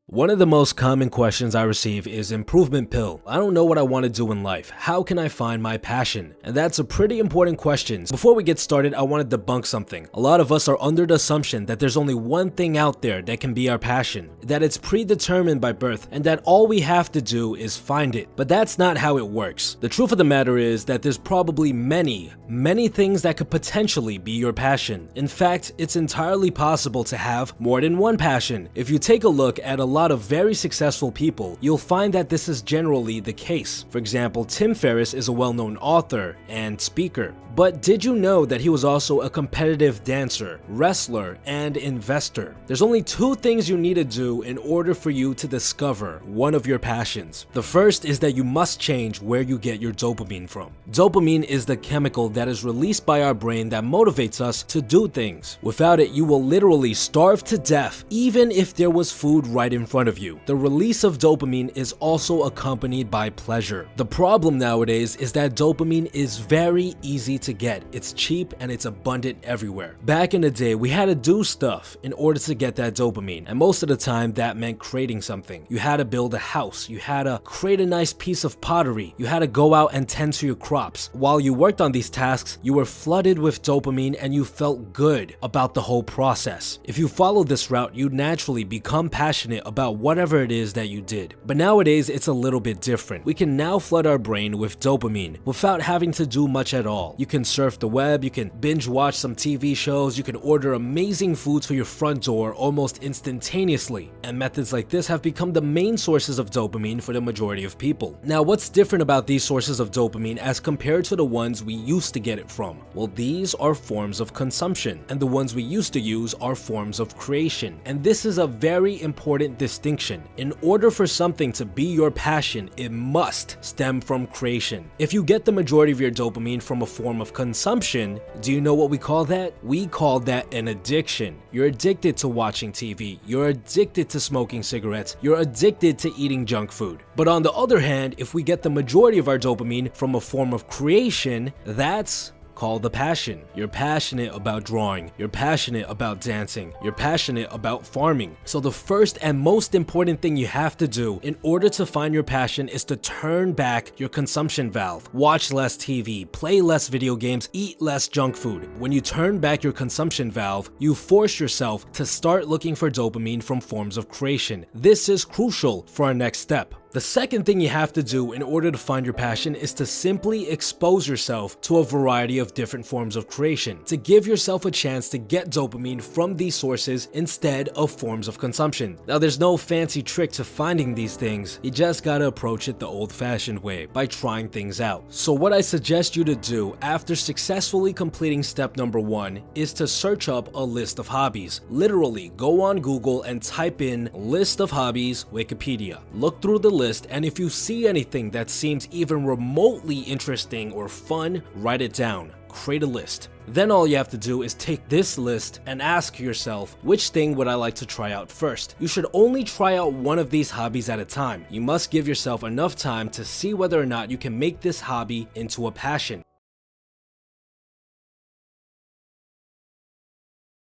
One of the most common questions I receive is improvement pill. I don't know what I want to do in life. How can I find my passion? And that's a pretty important question. Before we get started, I want to debunk something. A lot of us are under the assumption that there's only one thing out there that can be our passion, that it's predetermined by birth, and that all we have to do is find it. But that's not how it works. The truth of the matter is that there's probably many things that could potentially be your passion. In fact, it's entirely possible to have more than one passion. If you take a look at a lot of very successful people, you'll find that this is generally the case. For example, Tim Ferriss is a well-known author and speaker. But did you know that he was also a competitive dancer, wrestler, and investor? There's only two things you need to do in order for you to discover one of your passions. The first is that you must change where you get your dopamine from. Dopamine is the chemical that is released by our brain that motivates us to do things. Without it, you will literally starve to death, even if there was food right in front of you. The release of dopamine is also accompanied by pleasure. The problem nowadays is that dopamine is very easy to get. It's cheap and it's abundant everywhere. Back in the day, we had to do stuff in order to get that dopamine, and most of the time that meant creating something. You had to build a house, you had to create a nice piece of pottery, you had to go out and tend to your crops. While you worked on these tasks, you were flooded with dopamine and you felt good about the whole process. If you follow this route, you'd naturally become passionate about whatever it is that you did. But nowadays, it's a little bit different. We can now flood our brain with dopamine without having to do much at all. You can surf the web, you can binge watch some TV shows, you can order amazing foods for your front door almost instantaneously. And methods like this have become the main sources of dopamine for the majority of people. Now, what's different about these sources of dopamine as compared to the ones we used to get it from? Well, these are forms of consumption, and the ones we used to use are forms of creation. And this is a very important distinction. In order for something to be your passion, it must stem from creation. If you get the majority of your dopamine from a form of consumption, do you know what we call that? We call that an addiction. You're addicted to watching TV, you're addicted to smoking cigarettes, you're addicted to eating junk food. But on the other hand, if we get the majority of our dopamine from a form of creation, that's called a passion. You're passionate about drawing, you're passionate about dancing, you're passionate about farming. So the first and most important thing you have to do in order to find your passion is to turn back your consumption valve. Watch less TV, play less video games, eat less junk food. When you turn back your consumption valve, you force yourself to start looking for dopamine from forms of creation. This is crucial for our next step. The second thing you have to do in order to find your passion is to simply expose yourself to a variety of different forms of creation, to give yourself a chance to get dopamine from these sources instead of forms of consumption. Now, there's no fancy trick to finding these things, you just gotta approach it the old-fashioned way, by trying things out. So what I suggest you to do after successfully completing step number 1 is to search up a list of hobbies. Literally, go on Google and type in list of hobbies Wikipedia. Look through the list, and if you see anything that seems even remotely interesting or fun, write it down. Create a list. Then all you have to do is take this list and ask yourself, which thing would I like to try out first? You should only try out one of these hobbies at a time. You must give yourself enough time to see whether or not you can make this hobby into a passion.